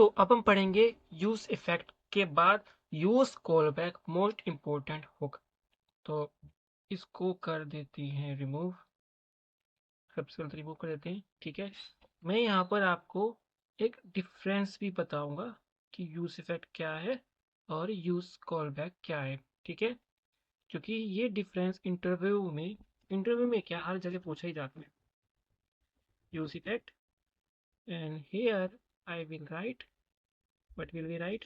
तो अब हम पढ़ेंगे यूज इफेक्ट के बाद use call back most important होगा। तो इसको कर देती हैं रिमूव, सबसे पहले रिमूव कर देते हैं। ठीक है, मैं यहाँ पर आपको एक डिफरेंस भी बताऊंगा कि यूज इफेक्ट क्या है और यूज कॉल बैक क्या है। ठीक है, क्योंकि ये डिफरेंस इंटरव्यू में क्या हर जगह पूछा ही जाता है। Use effect, and here I will right, what will we write?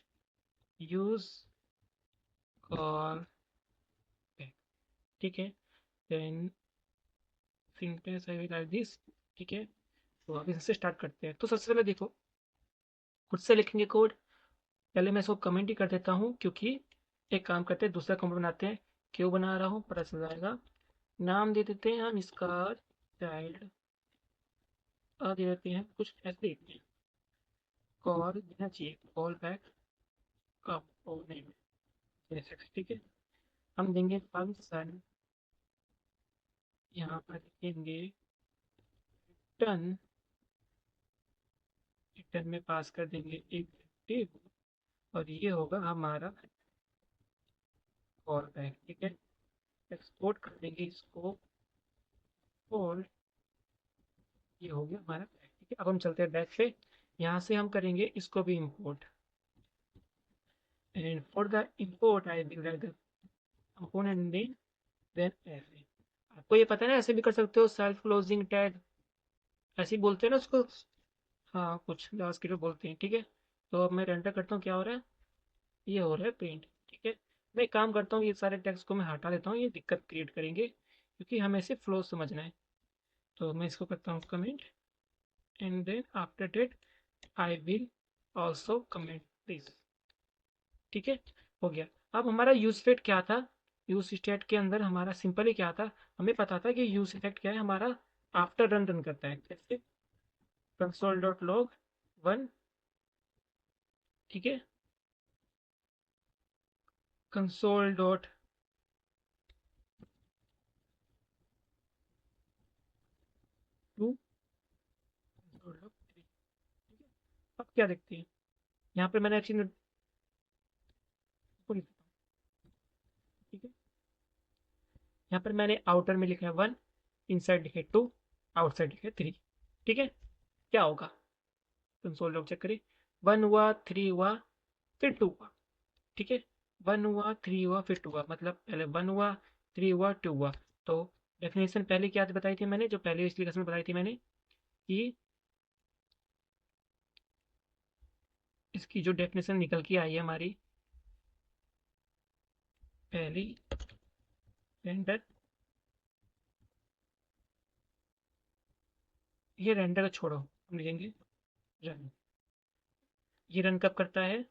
use call back। ठीक है, then syntax I will write this। ठीक है, तो अब इससे स्टार्ट करते हैं। तो सबसे पहले देखो, खुद से लिखेंगे कोड। पहले मैं इसको कमेंट ही कर देता हूँ, क्योंकि एक काम करते हैं, दूसरा कमेंट बनाते हैं। क्यों बना रहा हूँ पता चल जाएगा। नाम दे देते हैं हम इसका चाइल्ड, दे देते हैं कुछ ऐसे देते हैं। कॉल देना चाहिए, कॉल बैक कंपोनेंट। ठीक है, हम देंगे फंक्शन, यहाँ पर लिखेंगे रिटर्न। रिटर्न में पास कर देंगे एक वेरिएबल और ये होगा हमारा कॉल बैक। ठीक है, एक्सपोर्ट कर देंगे इसको और ये हो गया हमारा बैक। ठीक है, अब हम चलते हैं बैक पे। यहाँ से हम करेंगे इसको भी import, and for the import I will write the component name, then ऐसे। आपको ये पता है ना, ऐसे भी कर सकते हो, सेल्फ क्लोजिंग टैग ऐसे ही बोलते हैं ना उसको। हाँ, कुछ जावास्क्रिप्ट में बोलते हैं। ठीक है, तो अब मैं रेंडर करता हूँ, क्या हो रहा है, ये हो रहा है प्रिंट। ठीक है, मैं एक काम करता हूँ, ये सारे टेक्स्ट को मैं हटा देता हूँ, ये दिक्कत क्रिएट करेंगे, क्योंकि हमें इसे फ्लो समझना है। तो मैं इसको करता हूँ comment, and then after that I will also comment this. ठीक है, हो गया। अब हमारा यूज इफेक्ट क्या था, यूज स्टेट के अंदर हमारा सिंपली क्या था, हमें पता था कि यूज इफेक्ट क्या है हमारा, आफ्टर रन रन करता है। कैसे, कंसोल डॉट लॉग वन। ठीक है, console dot to, console dot three. ठीक है, अब क्या देखते हैं, यहाँ पे मैंने अच्छी ठीक है, यहाँ पर मैंने आउटर में लिखा है वन, इनसाइड लिखे टू, आउटसाइड लिखे थ्री। ठीक है, क्या होगा, कंसोल लॉग चेक करिए। वन हुआ, थ्री हुआ, फिर टू हुआ। ठीक है, वन हुआ, थ्री हुआ, फिर टू हुआ, मतलब पहले वन हुआ, थ्री हुआ, टू हुआ। तो डेफिनेशन पहले क्या बताई थी मैंने, जो पहले इसलिए कसम बताई थी मैंने, कि इसकी जो डेफिनेशन निकल के आई है हमारी, पहली रेंडर, ये रेंडर को छोड़ो, हम लिखेंगे रन। ये रन कब करता है,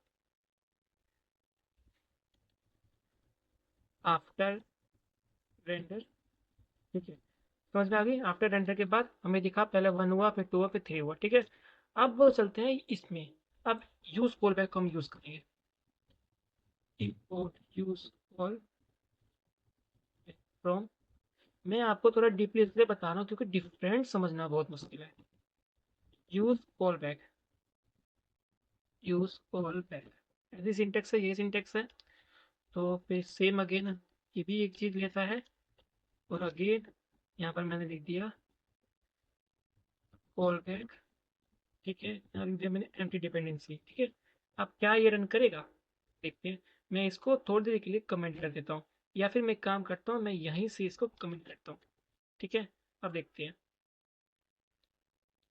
आफ्टर रेंडर। ठीक है, समझ में आ गई। आफ्टर रेंडर के बाद हमें दिखा पहले वन हुआ, फिर टू हुआ, फिर थ्री हुआ। ठीक है, अब वो चलते हैं इसमें। अब यूज कॉल बैक को हम यूज करेंगे, इंपोर्ट यूज कॉल फ्रॉम। मैं आपको थोड़ा डीपली इसलिए बता रहा हूँ क्योंकि डिफरेंट समझना बहुत मुश्किल है। Use call back, use call back, ऐसी सिंटेक्स है, ये सिंटेक्स है। तो फिर सेम अगेन ये भी एक चीज लेता है, और अगेन यहाँ पर मैंने लिख दिया कॉल बैक। ठीक है, यहाँ लिख दिया मैंने एम्प्टी डिपेंडेंसी। ठीक है, अब क्या ये रन करेगा देखते हैं। मैं इसको थोड़ी देर के लिए कमेंट कर देता हूँ, या फिर मैं एक काम करता हूँ, मैं यहीं से इसको कमेंट करता हूँ। ठीक है, अब देखते हैं।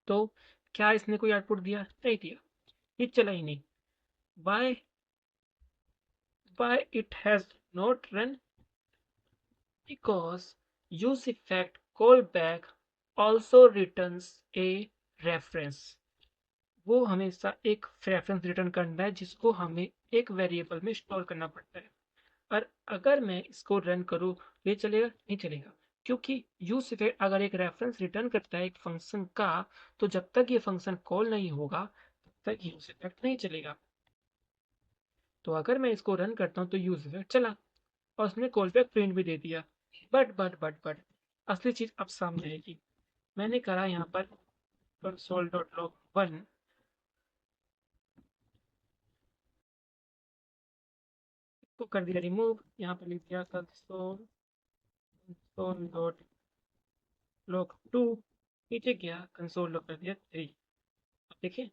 तो क्या इसने कोई आउटपुट दिया, नहीं दिया, ये चला ही नहीं। Why, why it has not run, because use effect call back also returns a reference. वो हमेशा एक रेफरेंस रिटर्न करना है, जिसको हमें एक वेरिएबल में स्टोर करना पड़ता है। और अगर मैं इसको रन करूँ, ये चलेगा, नहीं चलेगा, क्योंकि यूज इफेक्ट अगर एक रेफरेंस रिटर्न करता है एक फंक्शन का, तो जब तक ये फंक्शन कॉल नहीं होगा तब तक यूज इफेक्ट नहीं चलेगा। तो अगर मैं इसको रन करता हूँ तो यूज इफेक्ट चला, और उसने कॉल बैक प्रिंट भी दे दिया। बट असली चीज अब सामने आएगी। मैंने करा यहाँ पर कंसोल डॉट लॉग वन, इसको कर दिया रिमूव, यहाँ पर लिख दिया कंसोल डॉट लॉग 2, नीचे गया कंसोल लॉग कर दिया 3। अब देखिए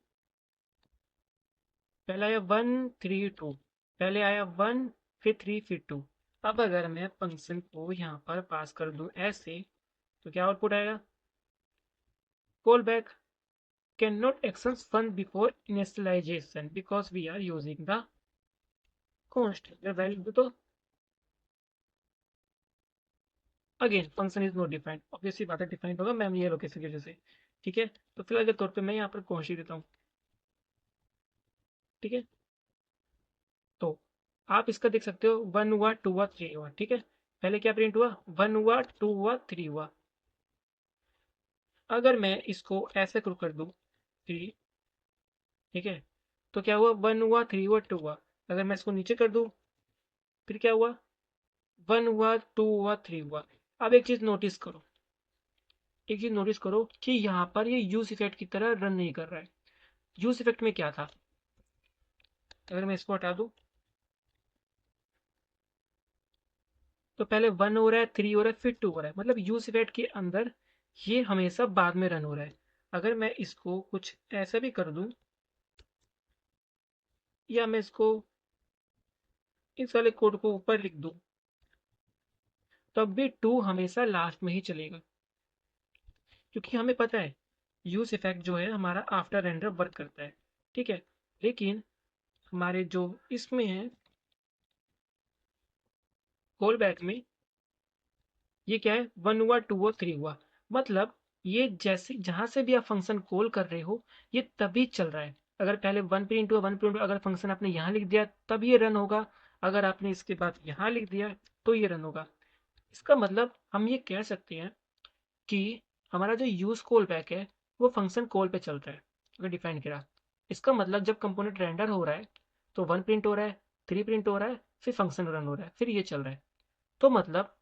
पहले आया 1 3 2, पहले आया 1 फिर 3 फिर 2। अब अगर मैं फंक्शन को यहाँ पर पास कर दूं ऐसे तो क्या आउटपुट आएगा? Call back can not access fun before initialization because we are using the const value. तो again function is not defined, obviously बात है डिफाइंड होगा मेमोरी एलोकेशन की वजह से। ठीक है, तो फिलहाल के तौर पे मैं यहाँ पर कॉन्स्ट ही देता हूँ। ठीक है, तो आप इसका देख सकते हो 1 हुआ 2 हुआ 3 हुआ। ठीक है, पहले क्या प्रिंट हुआ? 1 हुआ 2 हुआ 3 हुआ। अगर मैं इसको ऐसे कर दूं 3, ठीक है, तो क्या हुआ? 1 हुआ 3 हुआ 2 हुआ। अगर मैं इसको नीचे कर दूं फिर क्या हुआ? 1 हुआ 2 हुआ 3 हुआ। अब एक चीज नोटिस करो कि यहाँ पर ये यूज इफेक्ट की तरह रन नहीं कर रहा है। यूज इफेक्ट में क्या था? अगर मैं इसको हटा दूं तो पहले 1 हो रहा है 3 हो रहा है फिर 2 हो रहा है, मतलब यूज इफेक्ट के अंदर ये हमेशा बाद में रन हो रहा है। अगर मैं इसको कुछ ऐसा भी कर दूं या मैं इसको इस वाले कोड को ऊपर लिख दूं तब भी 2 हमेशा लास्ट में ही चलेगा, क्योंकि हमें पता है यूज इफेक्ट जो है हमारा आफ्टर रेंडर वर्क करता है। ठीक है, लेकिन हमारे जो इसमें है कॉल बैक में ये क्या है? 1 हुआ 2 हुआ 3 हुआ, मतलब ये जैसे जहां से भी आप फंक्शन कॉल कर रहे हो ये तभी चल रहा है। अगर पहले 1 प्रिंट हुआ 1 प्रिंट हुआ, अगर फंक्शन आपने यहाँ लिख दिया तब ये रन होगा, अगर आपने इसके बाद यहाँ लिख दिया तो ये रन होगा। इसका मतलब हम ये कह सकते हैं कि हमारा जो यूज कॉल बैक है वो फंक्शन कॉल पे चल रहा है अगर डिफाइन करा। इसका मतलब जब कंपोनेंट रेंडर हो रहा है तो 1 प्रिंट हो रहा है 3 प्रिंट हो रहा है फिर फंक्शन रन हो रहा है फिर ये चल रहा है। तो मतलब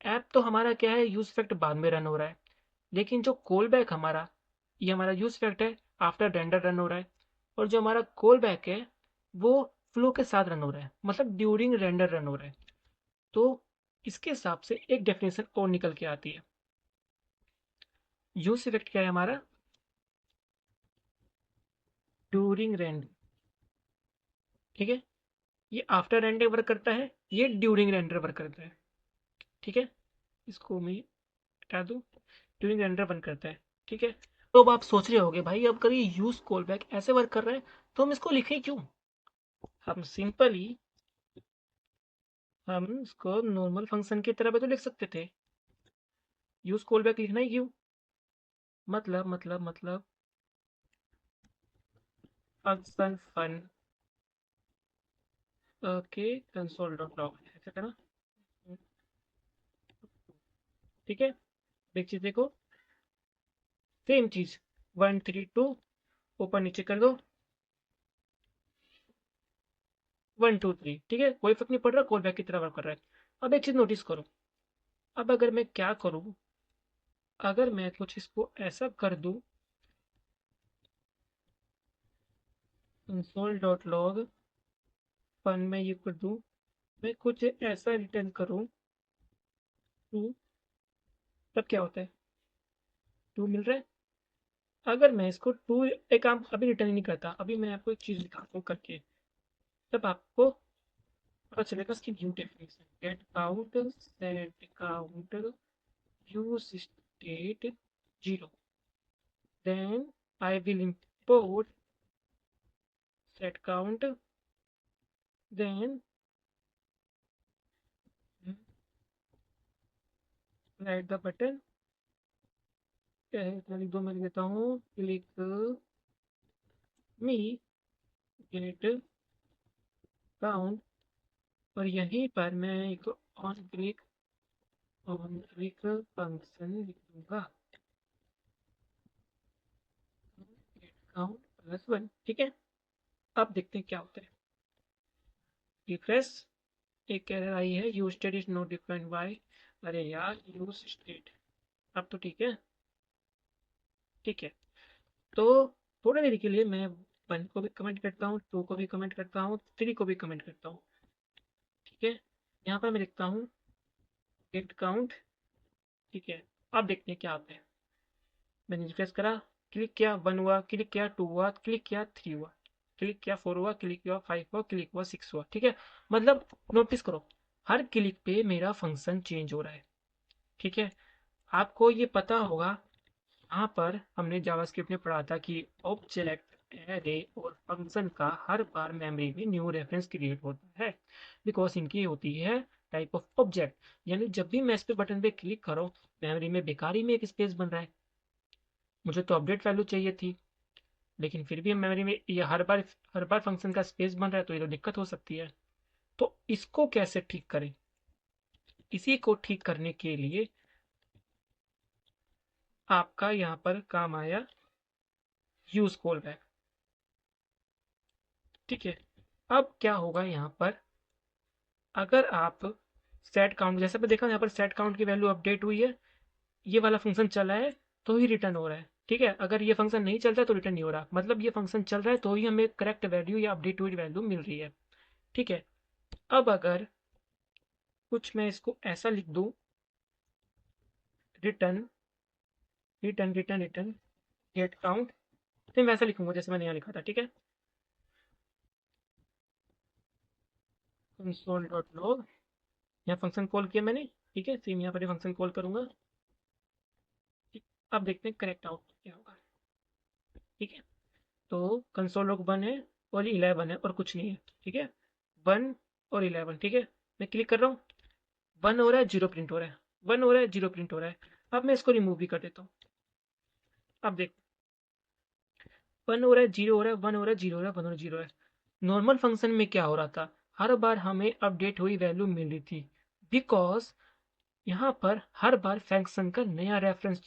ऐप तो हमारा क्या है? यूज इफेक्ट बाद में रन हो रहा है, लेकिन जो कॉल बैक हमारा ये हमारा यूज इफेक्ट है आफ्टर रेंडर रन हो रहा है। और जो हमारा कॉल बैक है वो फ्लो के साथ रन हो रहा है, मतलब ड्यूरिंग रेंडर रन हो रहा है। तो इसके हिसाब से एक डेफिनेशन और निकल के आती है। यूज इफेक्ट क्या है हमारा? During render. ठीक है, ये आफ्टर रेंडर वर्क करता है, ये ड्यूरिंग रेंडर वर्क करता है। ठीक है, इसको मैं हटा दूं, ड्यूरिंग रेंडर वर्क करता है। ठीक है, तो अब आप सोच रहे होगे भाई अब कभी यूज कॉल बैक ऐसे वर्क कर रहा है तो हम इसको लिखें क्यों? हम सिंपली हम इसको नॉर्मल फंक्शन की तरह भी तो लिख सकते थे। यूज कॉल बैक लिखना ही क्यों? मतलब function fun okay console dot log ऐसा करना। ठीक है, एक चीज देखो, सेम चीज 1 3 2 ऊपर नीचे कर दो 1 2 3। ठीक है, कोई फर्क नहीं पड़ रहा, कॉल बैक की तरह वर्क कर रहा है। अब एक चीज नोटिस करो, अब अगर मैं क्या करूं, अगर मैं कुछ इसको ऐसा कर दूं कंसोल डॉट लॉग फन में ये कर दूं, मैं कुछ ऐसा रिटर्न करूं 2, तब क्या होता है? 2 मिल रहा है। अगर मैं इसको 2 एक काम अभी रिटर्न ही नहीं करता, अभी मैं आपको एक चीज दिखाता हूँ करके, तब आपको पता चलेगा इसकी new definition. Get count set count use state 0, then I will import set count, then write the button, लिख दो, मैं लिख देता हूँ क्लिक मी गेट काउंट, और यहीं पर मैं एक ऑन क्लिक फंक्शन लिख दूंगा गेट काउंट +1। ठीक है, अब देखते हैं क्या होता है। रिफ्रेश, एक एरर आई है use state is not defined by. अरे यार यूज स्टेट, अब तो ठीक है। ठीक है, तो थोड़ी देर के लिए मैं 1 को भी कमेंट करता हूँ 2 को भी कमेंट करता हूँ 3 को भी कमेंट करता हूँ। ठीक है, यहाँ पर मैं लिखता हूँ गेट काउंट। ठीक है, अब देखते हैं क्या आता है। मैंने रिफ्रेश करा, क्लिक किया 1 हुआ, क्लिक किया 2 हुआ, क्लिक किया 3 हुआ, क्लिक किया 4 हुआ, क्लिक किया 5 हुआ, क्लिक हुआ 6 हुआ। ठीक है, मतलब नोटिस करो हर क्लिक पे मेरा फंक्शन चेंज हो रहा है। ठीक है, आपको ये पता होगा, यहाँ पर हमने जावास्क्रिप्ट में पढ़ा था कि ऑब्जेक्ट एरे और फंक्शन का हर बार मेमोरी में न्यू रेफरेंस क्रिएट होता है, बिकॉज इनकी होती है टाइप ऑफ ऑब्जेक्ट। यानी जब भी मैं इस पे बटन पे क्लिक करो, मेमोरी में बेकारी में एक स्पेस बन रहा है। मुझे तो अपडेट वैल्यू चाहिए थी, लेकिन फिर भी मेमोरी में ये हर बार फंक्शन का स्पेस बन रहा है, तो ये तो दिक्कत हो सकती है। तो इसको कैसे ठीक करें? इसी को ठीक करने के लिए आपका यहाँ पर काम आया यूज कॉल बैक। ठीक है, अब क्या होगा यहाँ पर, अगर आप सेट काउंट, जैसे मैं देखा यहाँ पर सेट काउंट की वैल्यू अपडेट हुई है, ये वाला फंक्शन चला है तो ही रिटर्न हो रहा है। ठीक है, अगर ये फंक्शन नहीं चलता है तो रिटर्न नहीं हो रहा, मतलब ये फंक्शन चल रहा है तो ही हमें करेक्ट वैल्यू या अपडेट हुई वैल्यू मिल रही है। ठीक है, अब अगर कुछ मैं इसको ऐसा लिख दूं, return return return return gate count, तो मैं वैसा लिखूंगा जैसे मैंने यहाँ लिखा था। ठीक है, कंसोल डॉट लॉग, यहाँ फंक्शन कॉल किया मैंने। ठीक है, सेम यहाँ पर फंक्शन कॉल करूंगा। ठीक, अब देखते हैं करेक्ट आउटपुट क्या होगा। ठीक है, तो कंसोल लॉग 1 है और 11 है और कुछ नहीं है। ठीक है, 1 और 11। ठीक है, मैं क्लिक कर रहा हूँ, 1 हो रहा है 0 प्रिंट हो रहा है, 1 हो रहा है 0 प्रिंट हो रहा है। अब मैं इसको रिमूव भी कर देता हूँ। अब देख, 1 हो रहा है 0 हो रहा है, 1 हो रहा है 0 हो रहा है, 1 हो रहा है 0 हो रहा है। नॉर्मल फंक्शन में क्या हो रहा था, हर बार हमें अपडेट हुई वैल्यू मिल रही थी, बिकॉज यहाँ पर हर बार फंक्शन का नया रेफरेंस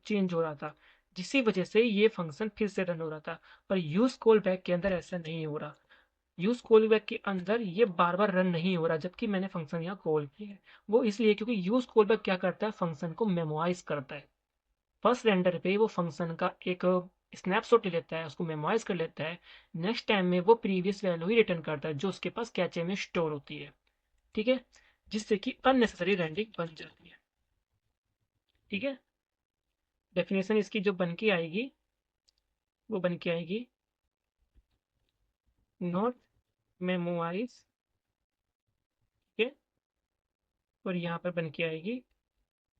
चेंज हो रहा था, जिसकी वजह से ये फंक्शन फिर से रन हो रहा था। पर यूज कॉल बैक के अंदर ऐसा नहीं हो रहा। यूज कॉल बैक के अंदर ये बार बार रन नहीं हो रहा जबकि मैंने फंक्शन यहाँ कॉल किया है। वो इसलिए क्योंकि यूज कॉल बैक क्या करता है, फंक्शन को मेमोराइज करता है। फर्स्ट रेंडर पे वो फंक्शन का एक स्नैपशॉट ले लेता है, उसको मेमोराइज कर लेता है। नेक्स्ट टाइम में वो प्रीवियस वैल्यू ही रिटर्न करता है जो उसके पास कैचे में स्टोर होती है। ठीक है, जिससे कि अननेसेसरी रेंडिंग बन जाती है। ठीक है, डेफिनेशन इसकी जो बन के आएगी, वो बन के आएगी नॉट मेमोराइज। ठीक है, और यहाँ पर बन के आएगी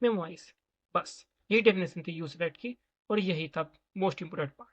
मेमोराइज। बस यही डेफिनेशन थी यूज रेट की, और यही था मोस्ट इंपोर्टेंट पार्ट।